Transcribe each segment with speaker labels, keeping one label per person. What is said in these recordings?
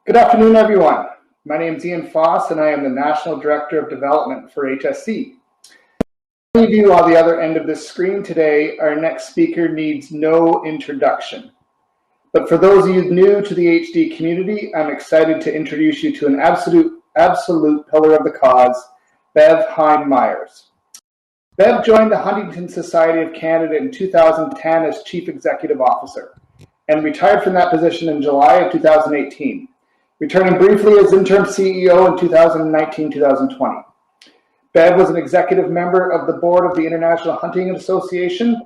Speaker 1: Good afternoon, everyone. My name is Ian Foss, and I am the National Director of Development for HSC. For you on the other end of this screen today, our next speaker needs no introduction. But for those of you new to the HD community, I'm excited to introduce you to an absolute pillar of the cause, Bev Heim-Myers. Bev joined the Huntington Society of Canada in 2010 as Chief Executive Officer and retired from that position in July of 2018, returning briefly as interim CEO in 2019-2020. Bev was an executive member of the board of the International Hunting Association.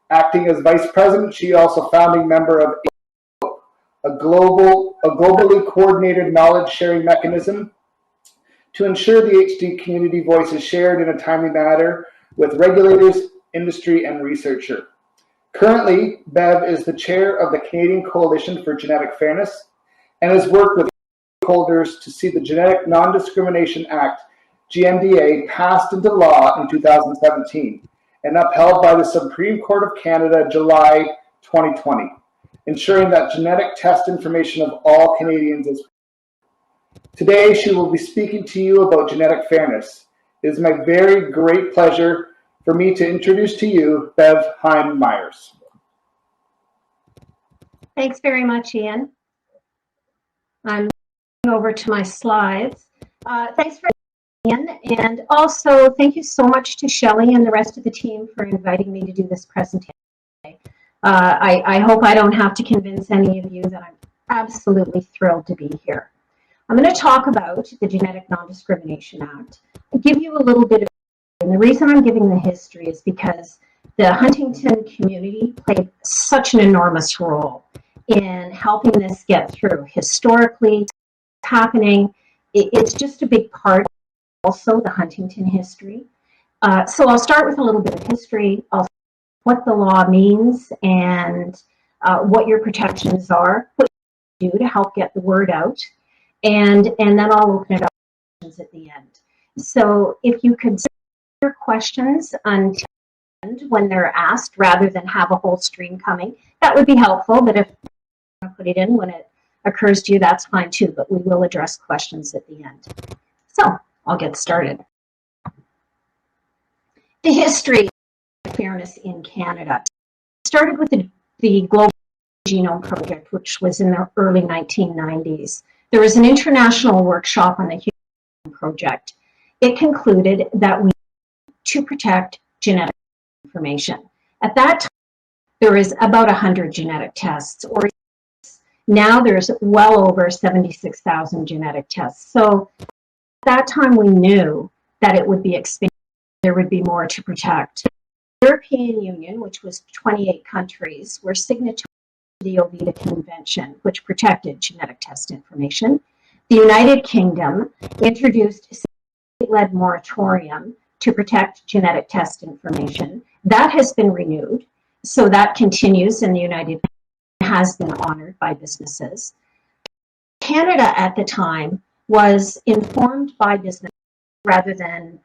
Speaker 1: Acting as vice president, she also founding member of a globally coordinated knowledge sharing mechanism to ensure the HD community voice is shared in a timely manner with regulators, industry, and researcher. Currently, Bev is the chair of the Canadian Coalition for Genetic Fairness and has worked with stakeholders to see the Genetic Non-discrimination Act, GNDA, passed into law in 2017 and upheld by the Supreme Court of Canada July 2020, ensuring that genetic test information of all Canadians is. Today, she will be speaking to you about genetic fairness. It is my very great pleasure for me to introduce to you Bev Heim-Myers.
Speaker 2: Thanks very much, Ian. I'm going over to my slides. Thanks for Ian, and also thank you so much to Shelley and the rest of the team for inviting me to do this presentation. I hope I don't have to convince any of you that I'm absolutely thrilled to be here. I'm going to talk about the Genetic Non-discrimination Act. I'll give you a little bit of, and the reason I'm giving the history is because the Huntington community played such an enormous role in helping this get through. Historically, it's happening. It's just a big part, also the Huntington history. So I'll start with a little bit of history of what the law means and what your protections are, what you do to help get the word out, and then I'll open it up to questions at the end. So if you could send your questions until the end when they're asked, rather than have a whole stream coming, that would be helpful. But if you want to put it in when it occurs to you, that's fine too. But we will address questions at the end. So I'll get started. The history of fairness in Canada started with the Global Genome Project, which was in the early 1990s. There was an international workshop on the Human Project. It concluded that we need to protect genetic information. At that time, there was about 100 genetic tests, or now there's well over 76,000 genetic tests. So at that time, we knew that it would be expanded. There would be more to protect. The European Union, which was 28 countries, were signatories to the OVITA Convention, which protected genetic test information. The United Kingdom introduced a state-led moratorium to protect genetic test information. That has been renewed, so that continues in the United Kingdom, has been honored by businesses. Canada at the time was informed by business rather than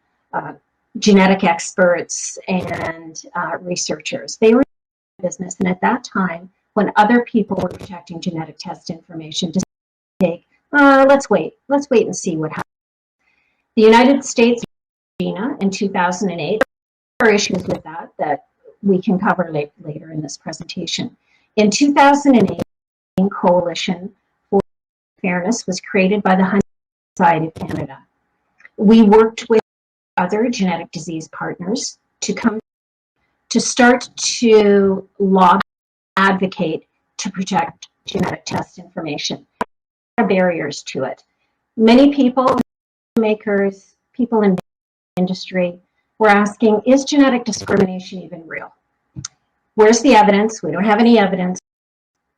Speaker 2: genetic experts and researchers. They were in business, and at that time, when other people were protecting genetic test information, to take, let's wait and see what happens. The United States, in 2008, there are issues with that we can cover later in this presentation. In 2008, a coalition for fairness was created by the Huntington Society of Canada. We worked with other genetic disease partners to start to lobby, advocate to protect genetic test information. There are barriers to it. Many people, makers, people in the industry, were asking, is genetic discrimination even real? Where's the evidence? We don't have any evidence.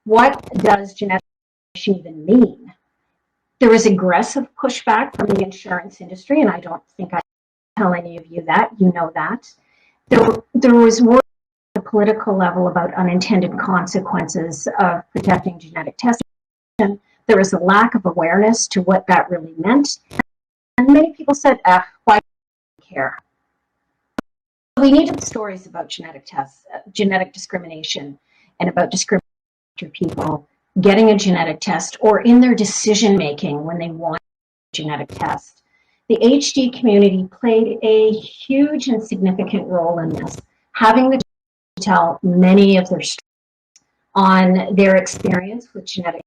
Speaker 2: What does genetic discrimination even mean? There was aggressive pushback from the insurance industry, and I don't think I tell any of you that. You know that. There was work at the political level about unintended consequences of protecting genetic testing. There was a lack of awareness to what that really meant. And many people said, why do we care? We needed stories about genetic tests, genetic discrimination, and about discrimination for people getting a genetic test or in their decision making when they want a genetic test. The HD community played a huge and significant role in this, having the to tell many of their stories on their experience with genetic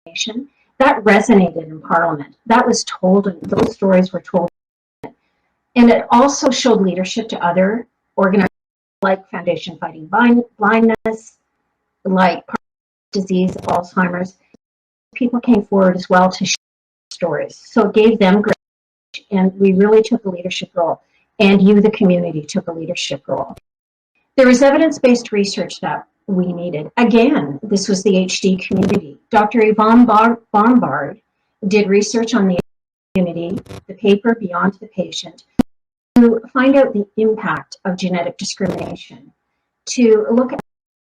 Speaker 2: discrimination. That resonated in Parliament. That was told, those stories were told. And it also showed leadership to other organizations like Foundation Fighting Blindness, like disease, Alzheimer's. People came forward as well to share stories. So it gave them great, and we really took a leadership role. And you, the community, took a leadership role. There was evidence-based research that we needed. Again, this was the HD community. Dr. Yvonne Bombard did research on the community, the paper Beyond the Patient, to find out the impact of genetic discrimination, to look at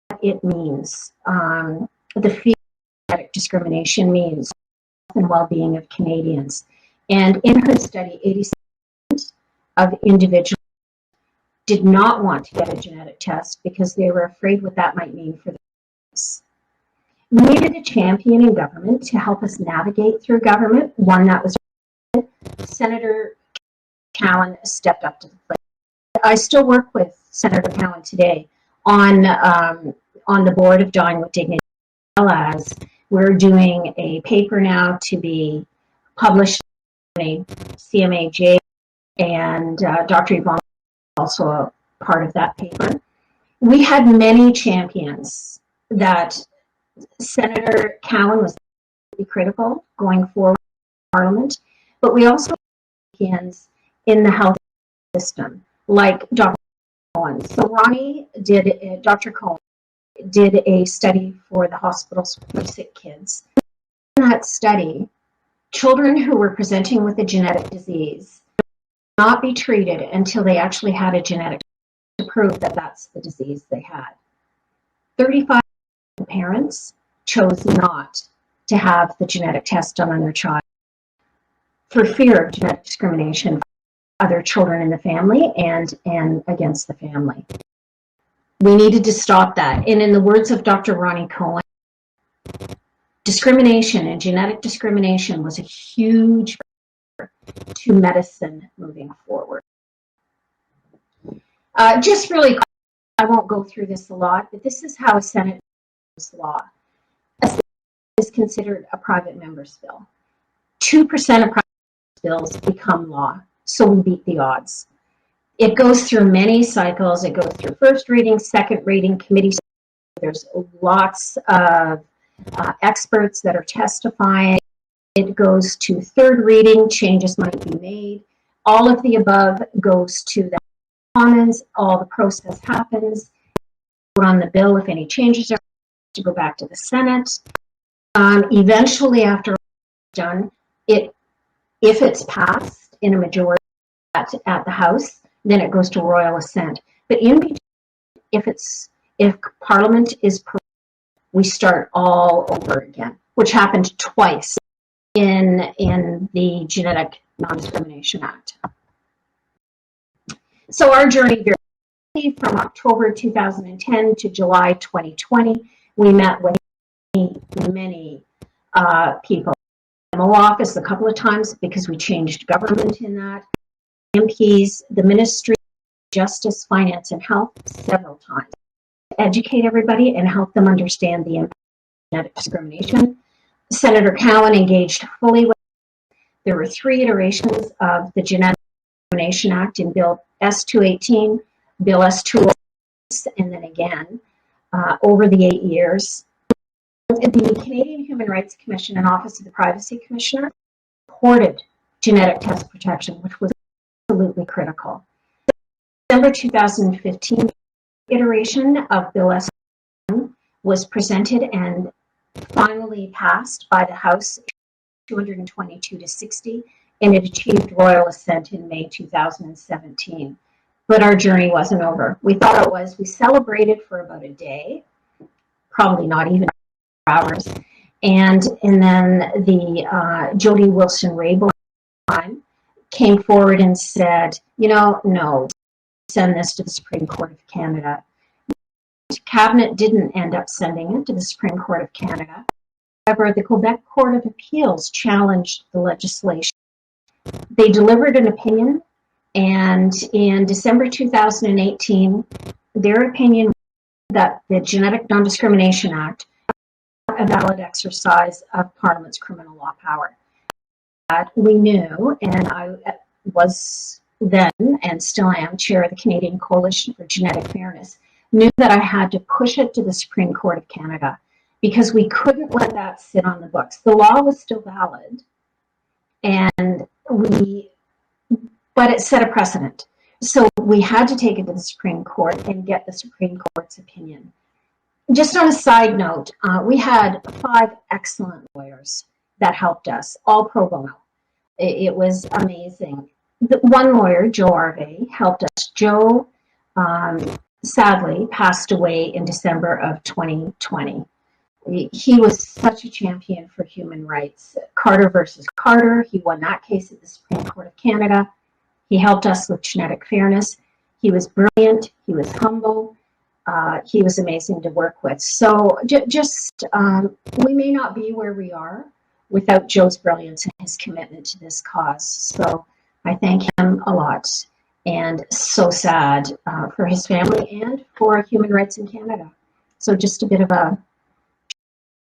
Speaker 2: what it means, the field of genetic discrimination means, and well-being of Canadians. And in her study, 80% of individuals did not want to get a genetic test because they were afraid what that might mean for them. We needed a champion in government to help us navigate through government, one that was Senator Cowan stepped up to the plate. I still work with Senator Cowan today on the board of Dying with Dignity, as well as we're doing a paper now to be published in a CMAJ, and Dr. Yvonne also a part of that paper. We had many champions that Senator Cowan was critical going forward in Parliament, but we also had champions in the health system, like Dr. Cohen. So Dr. Cohen did a study for the hospitals for sick kids. In that study, children who were presenting with a genetic disease would not be treated until they actually had a genetic to prove that that's the disease they had. 35% of parents chose not to have the genetic test done on their child for fear of genetic discrimination, other children in the family and against the family. We needed to stop that. And in the words of Dr. Ronnie Cohen, discrimination and genetic discrimination was a huge barrier to medicine moving forward. Just really quick, I won't go through this a lot, but this is how a Senate law. A Senate is considered a private member's bill. 2% of private bills become law. So we beat the odds. It goes through many cycles. It goes through first reading, second reading, committee. There's lots of experts that are testifying. It goes to third reading. Changes might be made. All of the above goes to the Commons. All the process happens. Vote on the bill. If any changes are to go back to the Senate. Eventually, after it's done, if it's passed in a majority at the House, then it goes to royal assent. But in between, if Parliament is we start all over again, which happened twice in the Genetic Non-discrimination Act. So our journey from October 2010 to July 2020, we met with many people. MO office a couple of times because we changed government in that. MPs, the Ministry of Justice, Finance, and Health several times to educate everybody and help them understand the impact of genetic discrimination. Senator Cowan engaged fully with. There were 3 iterations of the Genetic Discrimination Act in Bill S-218, Bill S-206, and then again over the 8 years. The Canadian Human Rights Commission and Office of the Privacy Commissioner supported genetic test protection, which was absolutely critical. December 2015 iteration of Bill S was presented and finally passed by the House 222 to 60, and it achieved royal assent in May 2017. But our journey wasn't over. We thought it was. We celebrated for about a day, probably not even hours, and then the Jody Wilson-Raybould came forward and said, no, send this to the Supreme Court of Canada. Cabinet didn't end up sending it to the Supreme Court of Canada. However, the Quebec Court of Appeals challenged the legislation. They delivered an opinion, and in December 2018, their opinion that the Genetic Non-discrimination Act is not a valid exercise of Parliament's criminal law power. That we knew, and I was then and still am chair of the Canadian Coalition for Genetic Fairness, knew that I had to push it to the Supreme Court of Canada because we couldn't let that sit on the books. The law was still valid, but it set a precedent. So we had to take it to the Supreme Court and get the Supreme Court's opinion. Just on a side note, we had 5 excellent lawyers that helped us, all pro bono. It was amazing. The one lawyer, Joe Arvey, helped us. Joe sadly passed away in December of 2020. He was such a champion for human rights. Carter versus Carter, he won that case at the Supreme Court of Canada. He helped us with genetic fairness. He was brilliant. He was humble. He was amazing to work with. So we may not be where we are without Joe's brilliance and his commitment to this cause. So I thank him a lot, and so sad for his family and for human rights in Canada. So just a bit of a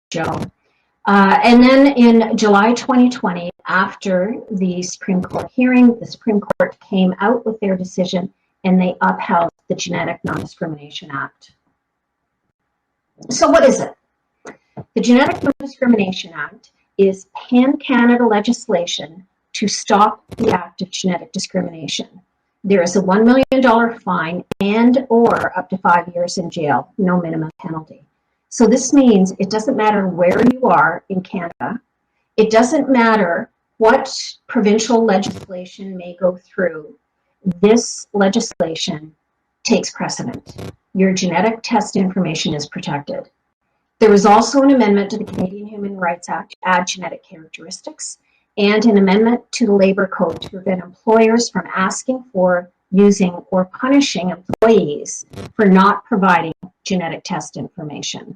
Speaker 2: Joe. And then in July 2020, after the Supreme Court hearing, the Supreme Court came out with their decision and they upheld the Genetic Non-discrimination Act. So what is it? The Genetic Non-discrimination Act is pan-Canada legislation to stop the act of genetic discrimination. There is a $1 million fine and or up to 5 years in jail, no minimum penalty. So this means it doesn't matter where you are in Canada. It doesn't matter what provincial legislation may go through. This legislation takes precedent. Your genetic test information is protected. There was also an amendment to the Canadian Human Rights Act to add genetic characteristics, and an amendment to the Labour Code to prevent employers from asking for, using, or punishing employees for not providing genetic test information.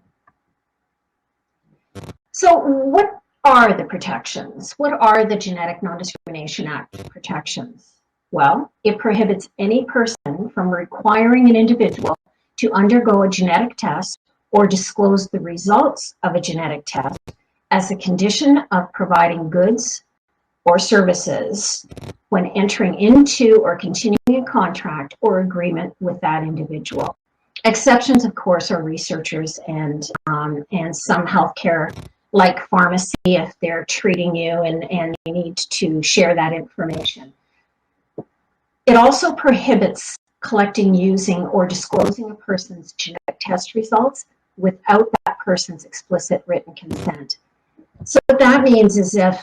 Speaker 2: So what are the protections? What are the Genetic Non-discrimination Act protections? Well, it prohibits any person from requiring an individual to undergo a genetic test or disclose the results of a genetic test as a condition of providing goods or services when entering into or continuing a contract or agreement with that individual. Exceptions, of course, are researchers and some healthcare, like pharmacy, if they're treating you and you need to share that information. It also prohibits collecting, using, or disclosing a person's genetic test results without that person's explicit written consent. So what that means is if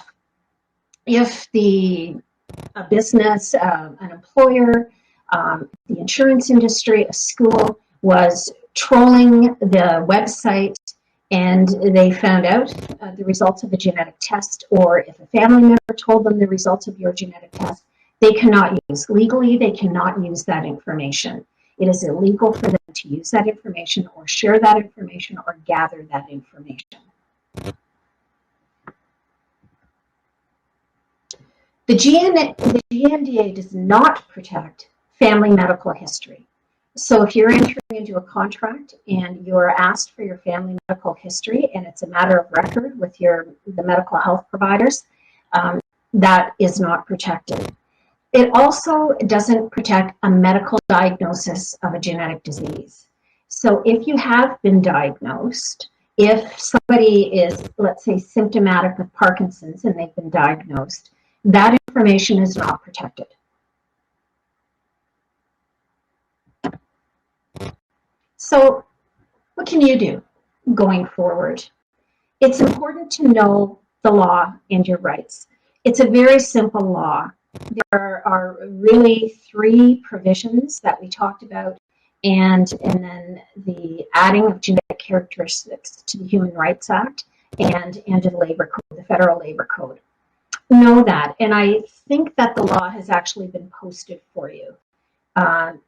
Speaker 2: a business, an employer, the insurance industry, a school was trolling the website and they found out the results of a genetic test, or if a family member told them the results of your genetic test, they cannot use, legally, they cannot use that information. It is illegal for them to use that information or share that information or gather that information. The GNDA does not protect family medical history. So if you're entering into a contract and you're asked for your family medical history and it's a matter of record with the medical health providers, that is not protected. It also doesn't protect a medical diagnosis of a genetic disease. So if you have been diagnosed, if somebody is, let's say, symptomatic with Parkinson's and they've been diagnosed, that information is not protected. So what can you do going forward? It's important to know the law and your rights. It's a very simple law. There are really 3 provisions that we talked about, and then the adding of genetic characteristics to the Human Rights Act and to the Labor Code, the Federal Labor Code. Know that, and I think that the law has actually been posted for you.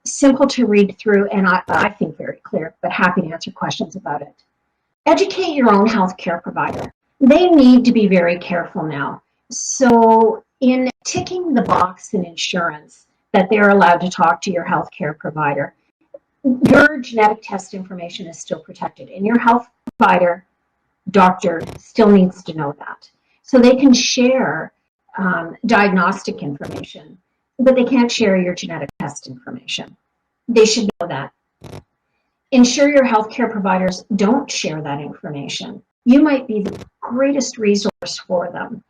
Speaker 2: Simple to read through, and I think very clear, but happy to answer questions about it. Educate your own healthcare provider. They need to be very careful now. So in ticking the box in insurance that they're allowed to talk to your healthcare provider, your genetic test information is still protected, and your health provider, doctor, still needs to know that. So they can share diagnostic information, but they can't share your genetic test information. They should know that. Ensure your healthcare providers don't share that information. You might be the greatest resource for them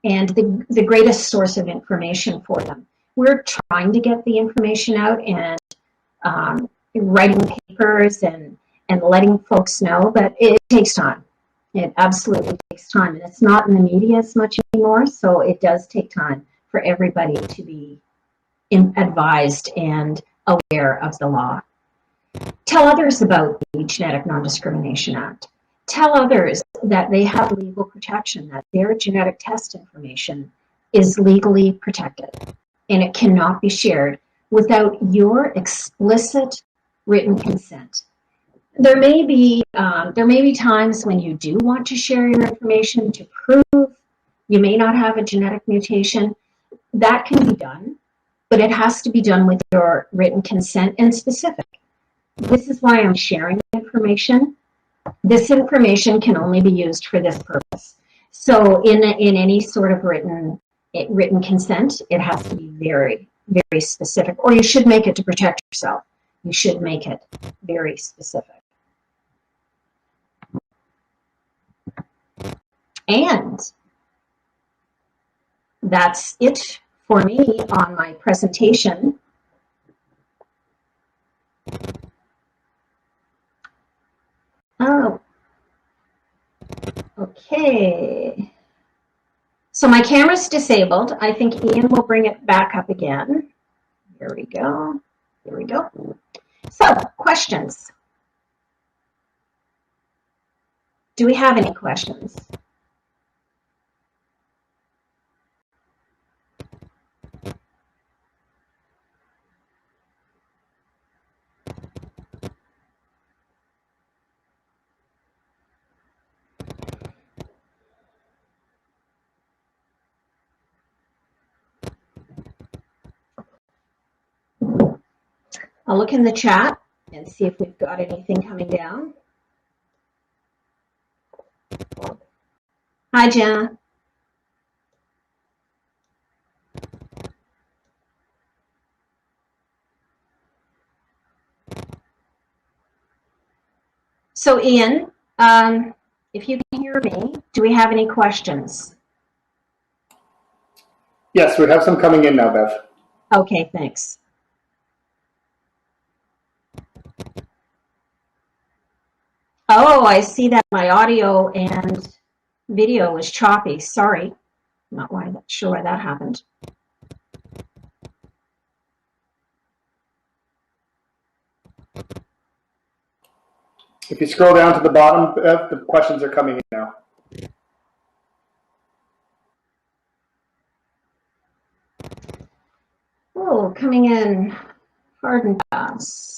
Speaker 2: and the greatest source of information for them. We're trying to get the information out and writing papers and letting folks know, but it takes time. It absolutely takes time, and it's not in the media as much anymore, so it does take time for everybody to be advised and aware of the law. Tell others about the Genetic Non-discrimination Act. Tell others that they have legal protection, that their genetic test information is legally protected, and it cannot be shared without your explicit written consent. There may be times when you do want to share your information to prove you may not have a genetic mutation. That can be done, but it has to be done with your written consent and specific. This is why I'm sharing information. This information can only be used for this purpose. So in any sort of written consent, it has to be very, very specific, or you should make it to protect yourself. You should make it very specific. And that's it for me on my presentation. Oh, okay. So my camera's disabled. I think Ian will bring it back up again. Here we go. Here we go. So, questions. Do we have any questions? I'll look in the chat and see if we've got anything coming down. Hi, Jenna. So, Ian, if you can hear me, do we have any questions?
Speaker 1: Yes, we have some coming in now, Bev.
Speaker 2: Okay, thanks. Oh, I see that my audio and video is choppy. Sorry. Not sure why that happened.
Speaker 1: If you scroll down to the bottom, Bev, the questions are coming in now.
Speaker 2: Oh, coming in hard and fast.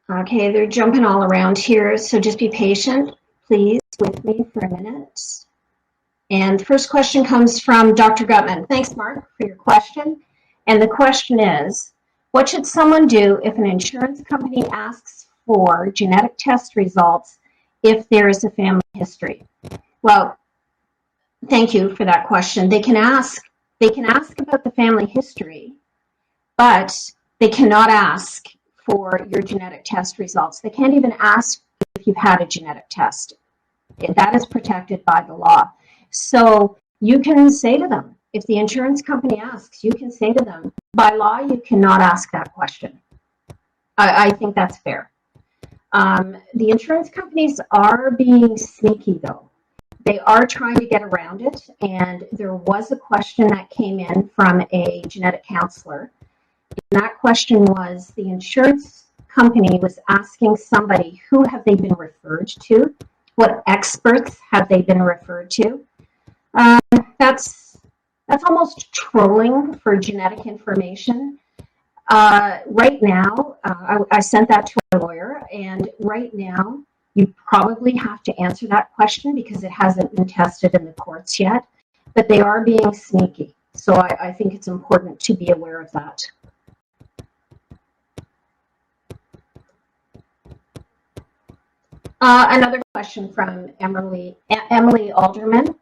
Speaker 2: Okay, they're jumping all around here, so just be patient, please, with me for a minute. And the first question comes from Dr. Gutman. Thanks, Mark, for your question. And the question is, what should someone do if an insurance company asks for genetic test results if there is a family history? Well, thank you for that question. They can ask about the family history, but they cannot ask for your genetic test results. They can't even ask if you've had a genetic test. That is protected by the law. So you can say to them, if the insurance company asks, you can say to them, by law, you cannot ask that question. I think that's fair. The insurance companies are being sneaky, though. They are trying to get around it, and there was a question that came in from a genetic counselor. And that question was, the insurance company was asking somebody, who have they been referred to? What experts have they been referred to? That's That's almost trolling for genetic information. Right now, I sent that to a lawyer, and right now, you probably have to answer that question because it hasn't been tested in the courts yet, but they are being sneaky. So I think it's important to be aware of that. Another question from Emily Alderman.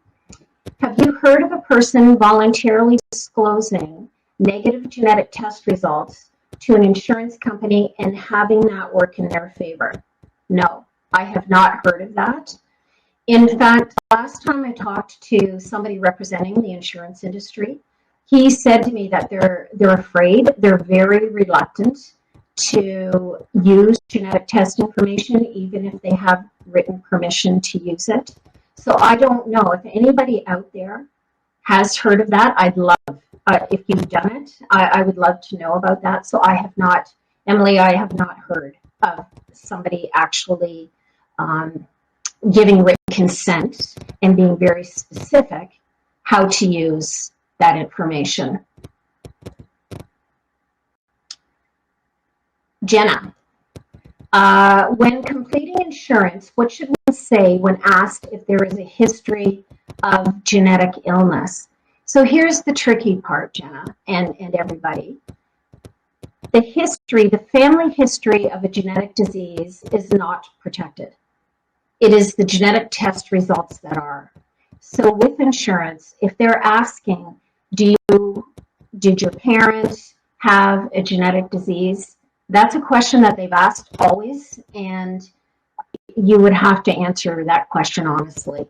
Speaker 2: Have you heard of a person voluntarily disclosing negative genetic test results to an insurance company and having that work in their favor? No, I have not heard of that. In fact, last time I talked to somebody representing the insurance industry, he said to me that they're afraid, they're very reluctant to use genetic test information, even if they have written permission to use it. So I don't know if anybody out there has heard of that. I'd love, if you've done it, I would love to know about that. So I have not, Emily, I have not heard of somebody actually giving written consent and being very specific how to use that information. Jenna, when completing insurance, what should one say when asked if there is a history of genetic illness? So here's the tricky part, Jenna, and everybody. The history, the family history of a genetic disease is not protected. It is the genetic test results that are. So with insurance, if they're asking, did your parents have a genetic disease? That's a question that they've asked always, and you would have to answer that question honestly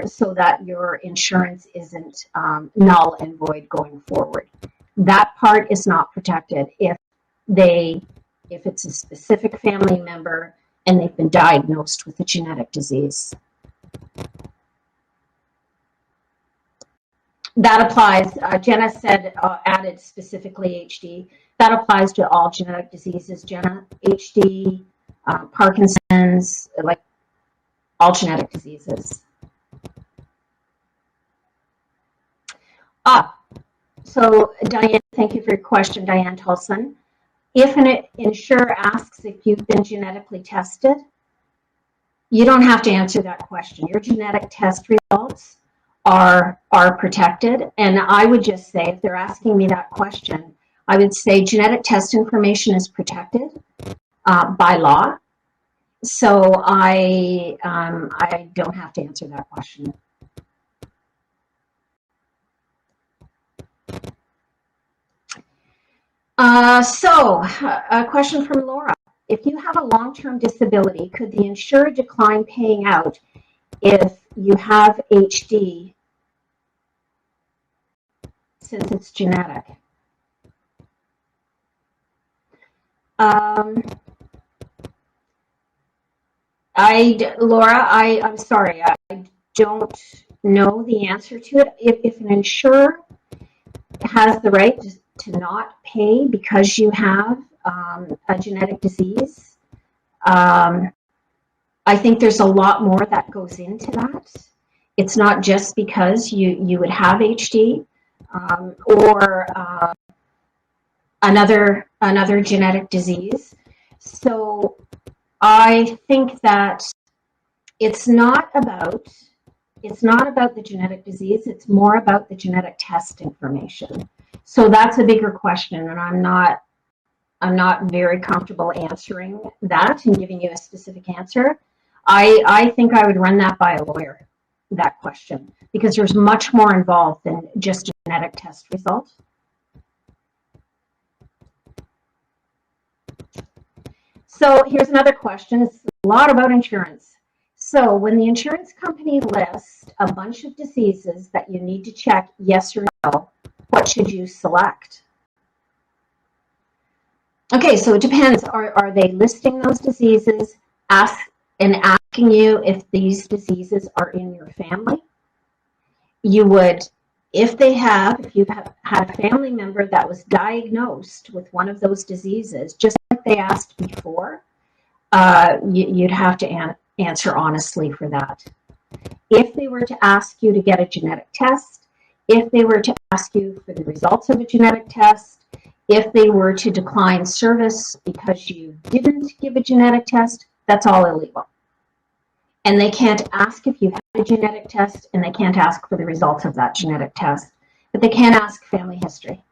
Speaker 2: so that your insurance isn't null and void going forward. That part is not protected if it's a specific family member and they've been diagnosed with a genetic disease. That applies, Jenna said, added specifically HD. That applies to all genetic diseases, Jenna. HD, Parkinson's, like all genetic diseases. So Diane, thank you for your question, Diane Tolson. If an insurer asks if you've been genetically tested, you don't have to answer that question. Your genetic test results are protected. And I would just say, if they're asking me that question, I would say genetic test information is protected by law. So I don't have to answer that question. So a question from Laura. If you have a long-term disability, could the insurer decline paying out if you have HD since it's genetic? Laura, I'm sorry, I don't know the answer to it. If an insurer has the right to not pay because you have a genetic disease, I think there's a lot more that goes into that. It's not just because you would have HD or another genetic disease. So I think that it's not about the genetic disease, it's more about the genetic test information. So that's a bigger question, and I'm not very comfortable answering that and giving you a specific answer. I think I would run that by a lawyer, that question, because there's much more involved than just a genetic test result. So here's another question. It's a lot about insurance. So when the insurance company lists a bunch of diseases that you need to check yes or no, what should you select? Okay, so it depends. Are they listing those diseases asking you if these diseases are in your family? You would, if you've had a family member that was diagnosed with one of those diseases, just like they asked before, you'd have to answer honestly for that. If they were to ask you to get a genetic test, if they were to ask you for the results of a genetic test, if they were to decline service because you didn't give a genetic test, that's all illegal. And they can't ask if you had a genetic test, and they can't ask for the results of that genetic test, but they can ask family history.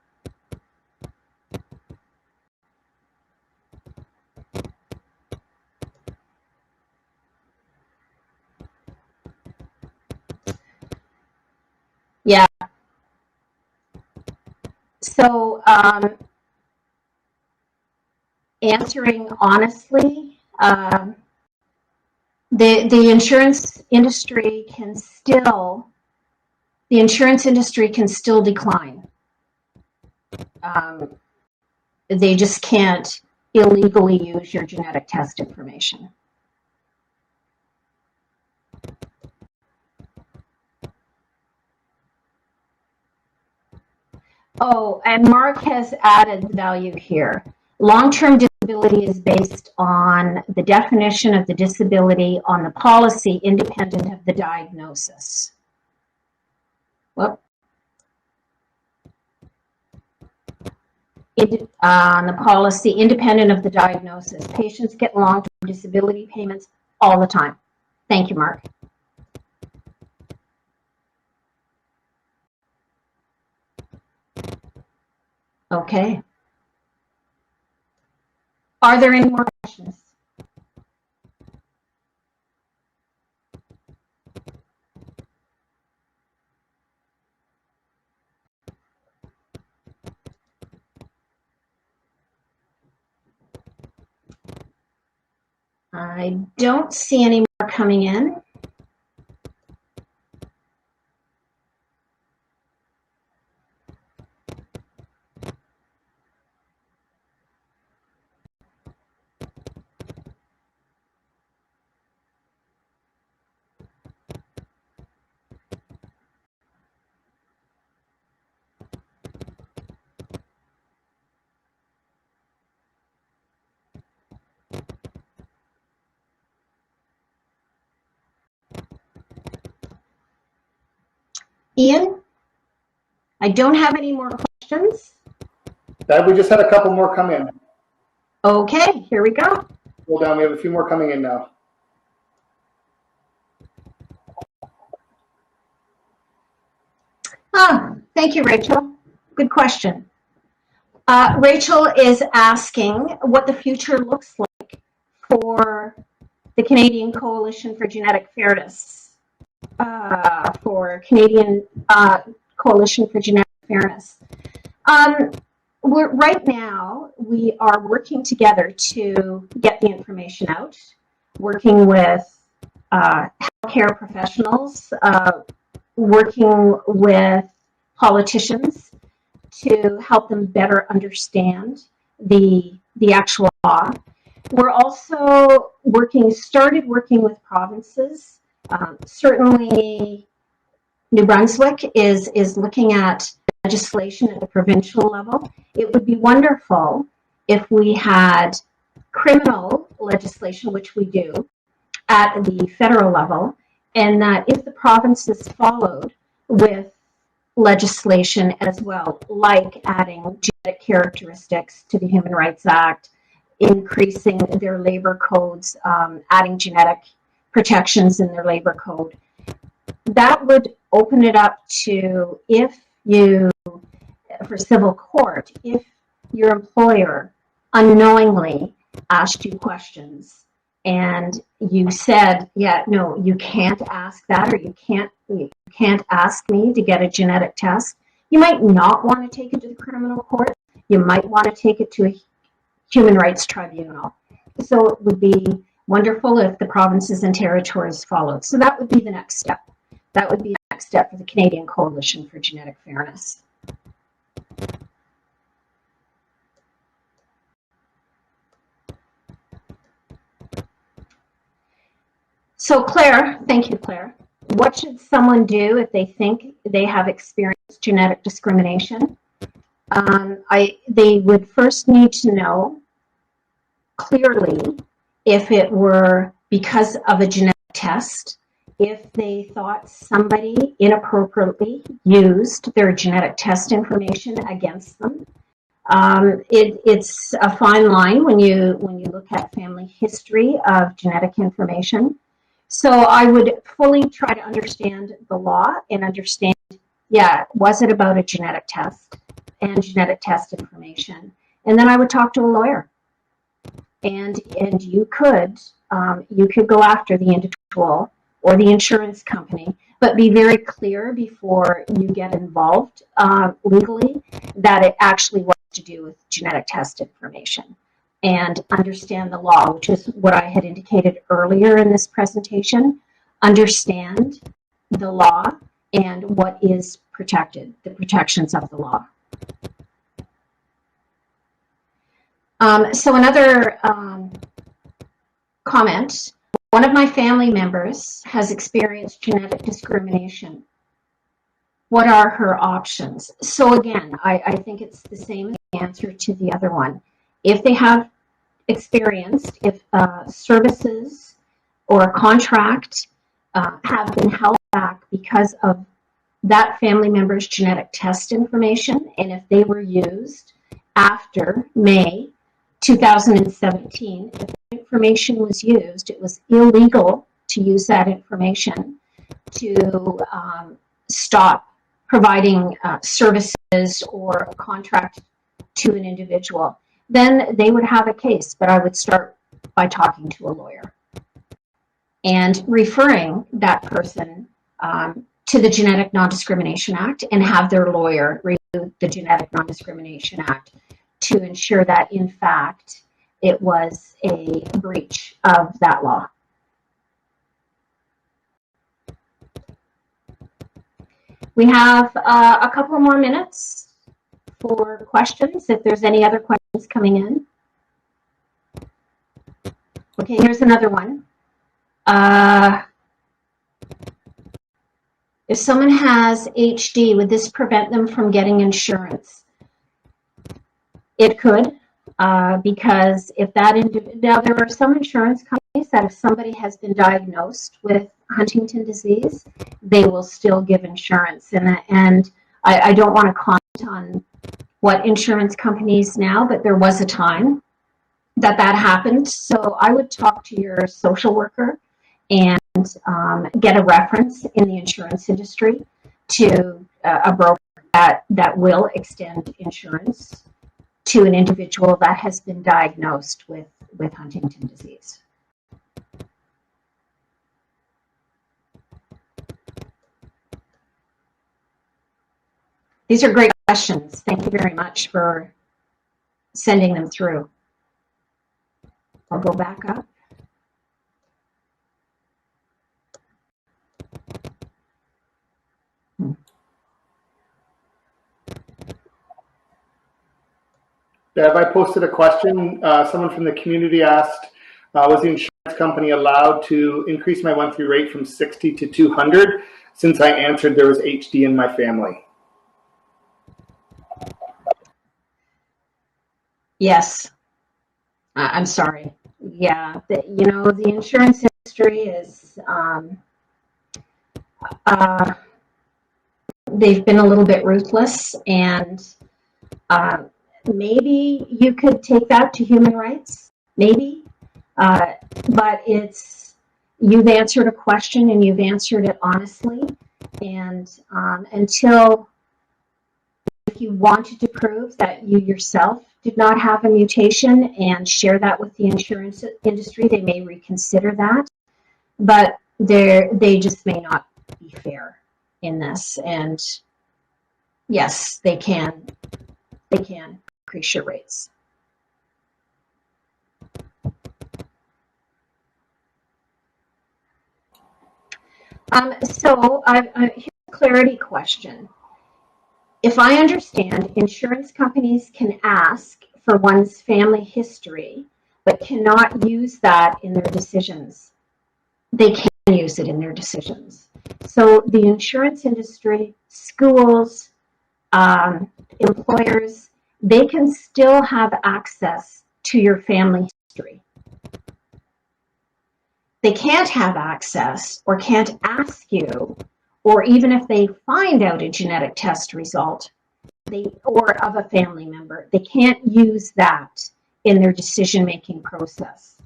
Speaker 2: Yeah. So, answering honestly, the insurance industry can still decline. They just can't illegally use your genetic test information. Oh, and Mark has added value here. Long-term disability is based on the definition of the disability on the policy independent of the diagnosis. Whoop. On the policy independent of the diagnosis. Patients get long-term disability payments all the time. Thank you, Mark. Okay. Are there any more questions? I don't see any more coming in. Ian, I don't have any more questions.
Speaker 1: We just had a couple more come in.
Speaker 2: Okay, here we go.
Speaker 1: Hold on, we have a few more coming in now.
Speaker 2: Thank you, Rachel. Good question. Rachel is asking what the future looks like for the Canadian Coalition for Genetic Fairness, Coalition for Genetic Fairness. Right now, we are working together to get the information out, working with healthcare professionals, working with politicians to help them better understand the actual law. We're also started working with provinces. Certainly, New Brunswick is looking at legislation at the provincial level. It would be wonderful if we had criminal legislation, which we do, at the federal level, and that if the provinces followed with legislation as well, like adding genetic characteristics to the Human Rights Act, increasing their labor codes, adding genetic protections in their labor code, that would open it up to, for civil court, if your employer unknowingly asked you questions and you said, yeah, no, you can't ask that, or you can't ask me to get a genetic test, you might not want to take it to the criminal court. You might want to take it to a human rights tribunal. So it would be wonderful if the provinces and territories followed. So that would be the next step. That would be the next step for the Canadian Coalition for Genetic Fairness. So Claire, thank you, Claire. What should someone do if they think they have experienced genetic discrimination? They would first need to know clearly if it were because of a genetic test, if they thought somebody inappropriately used their genetic test information against them. It's a fine line when you look at family history of genetic information. So I would fully try to understand the law and understand, was it about a genetic test and genetic test information? And then I would talk to a lawyer. And you could go after the individual or the insurance company, but be very clear before you get involved legally that it actually was to do with genetic test information, and understand the law, which is what I had indicated earlier in this presentation. Understand the law and what is protected, the protections of the law. So another comment, one of my family members has experienced genetic discrimination. What are her options? So again, I think it's the same answer to the other one. If they have experienced, if services or a contract have been held back because of that family member's genetic test information, and if they were used after May 2017, if the information was used, it was illegal to use that information to stop providing services or a contract to an individual, then they would have a case. But I would start by talking to a lawyer and referring that person to the Genetic Non-discrimination Act, and have their lawyer review the Genetic Non-discrimination Act to ensure that, in fact, it was a breach of that law. We have a couple more minutes for questions, if there's any other questions coming in. Okay, here's another one. If someone has HD, would this prevent them from getting insurance? It could, because if that now there are some insurance companies that if somebody has been diagnosed with Huntington disease, they will still give insurance. And I don't want to comment on what insurance companies now, but there was a time that happened. So I would talk to your social worker and get a reference in the insurance industry to a broker that will extend insurance to an individual that has been diagnosed with Huntington disease. These are great questions. Thank you very much for sending them through. I'll go back up.
Speaker 1: Bev, I posted a question. Someone from the community asked, was the insurance company allowed to increase my monthly rate from 60 to 200 since I answered there was HD in my family? Yes. I'm sorry. Yeah, the insurance industry is, they've been a little bit ruthless, and maybe you could take that to human rights, maybe, but you've answered a question and you've answered it honestly, and until, if you wanted to prove that you yourself did not have a mutation and share that with the insurance industry, they may reconsider that, but they just may not be fair in this. And yes, they can increase your rates. So here's a clarity question. If I understand, insurance companies can ask for one's family history, but cannot use that in their decisions. They can use it in their decisions. So the insurance industry, schools, employers, they can still have access to your family history.
Speaker 2: they can't have access or can't ask you, or even if they find out a genetic test result or of a family member, they can't use that in their decision-making process.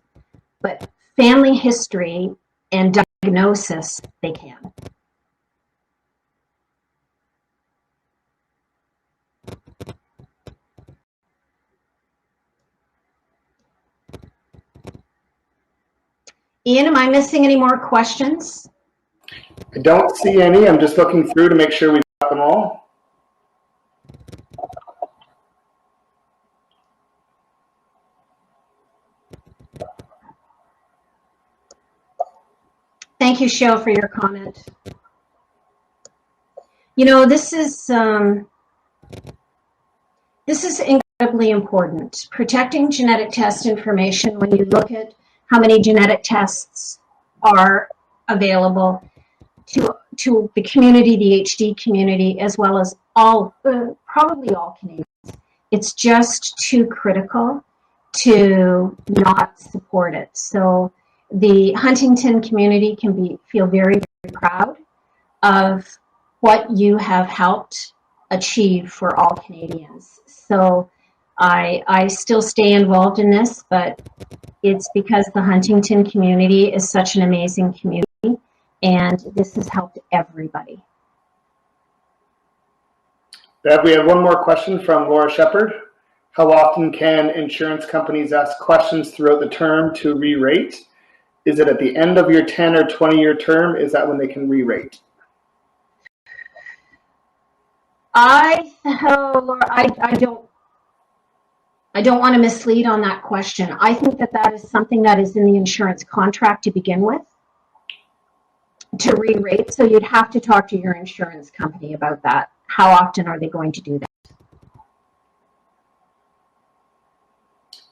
Speaker 2: But family history and diagnosis, they can. Ian, am I missing any more questions?
Speaker 1: I don't see any. I'm just looking through to make sure we've got them all.
Speaker 2: Thank you, Cheryl, for your comment. You know, this is incredibly important. Protecting genetic test information, when you look at how many genetic tests are available to the community, the HD community, as well as probably all Canadians, it's just too critical to not support it. So the Huntington community can feel very, very proud of what you have helped achieve for all Canadians. So I still stay involved in this, but it's because the Huntington community is such an amazing community, and this has helped everybody.
Speaker 1: Bev, we have one more question from Laura Shepard. How often can insurance companies ask questions throughout the term to re-rate? Is it at the end of your 10 or 20-year term? Is that when they can re-rate?
Speaker 2: I don't want to mislead on that question. I think that is something that is in the insurance contract to begin with, to re-rate. So you'd have to talk to your insurance company about that. How often are they going to do that?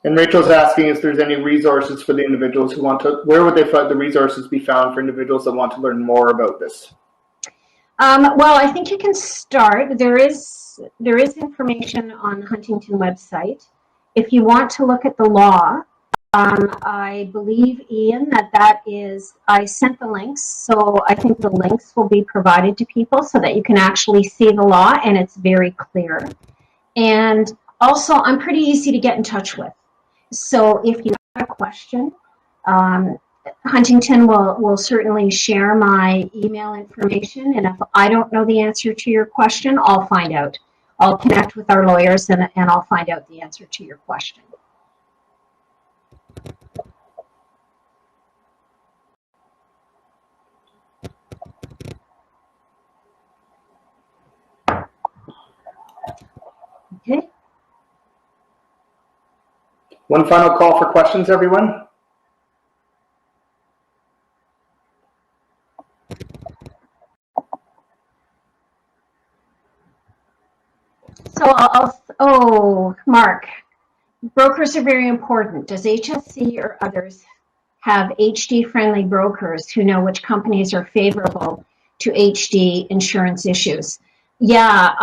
Speaker 1: And Rachel's asking if there's any resources for the individuals who want to, where would the resources be found for individuals that want to learn more about this?
Speaker 2: Well, I think you can start. There is information on the Huntington website. If you want to look at the law, I believe, Ian, that is, I sent the links, so I think the links will be provided to people so that you can actually see the law, and it's very clear. And also, I'm pretty easy to get in touch with. So if you have a question, Huntington will certainly share my email information, and if I don't know the answer to your question, I'll find out. I'll connect with our lawyers and I'll find out the answer to your question. Okay.
Speaker 1: One final call for questions, everyone.
Speaker 2: So Mark, brokers are very important. Does HSC or others have HD-friendly brokers who know which companies are favorable to HD insurance issues? Yeah,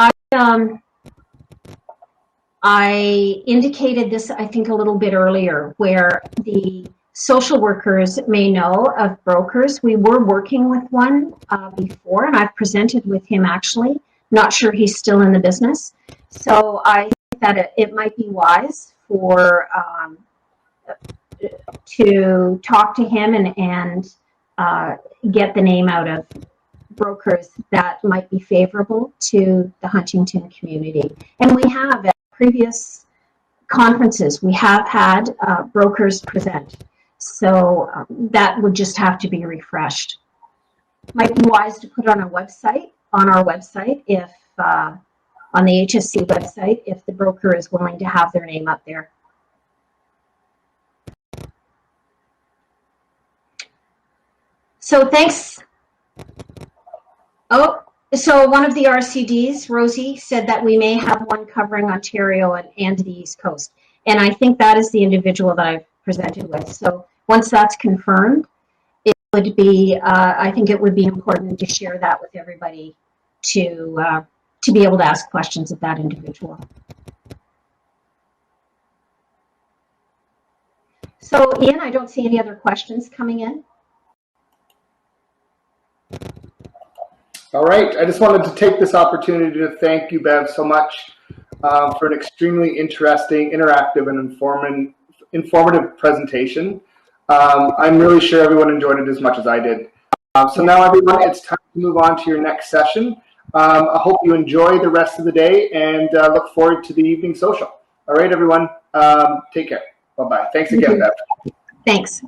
Speaker 2: I indicated this, I think, a little bit earlier, where the social workers may know of brokers. We were working with one before, and I've presented with him, actually. Not sure he's still in the business. So I think that it might be wise for to talk to him and get the name out of brokers that might be favorable to the Huntington community. And we have at previous conferences, we have had brokers present. So that would just have to be refreshed. Might be wise to put on our website, if on the HSC website, if the broker is willing to have their name up there. So thanks. Oh, so one of the RCDs, Rosie, said that we may have one covering Ontario and the East Coast. And I think that is the individual that I've presented with. So once that's confirmed, it would be, I think it would be important to share that with everybody to be able to ask questions of that individual. So Ian, I don't see any other questions coming in.
Speaker 1: All right. I just wanted to take this opportunity to thank you, Bev, so much for an extremely interesting, interactive, and informative presentation. I'm really sure everyone enjoyed it as much as I did. So now, everyone, it's time to move on to your next session. I hope you enjoy the rest of the day and look forward to the evening social. All right, everyone. Take care. Bye-bye. Thanks again, Bev.
Speaker 2: Thanks.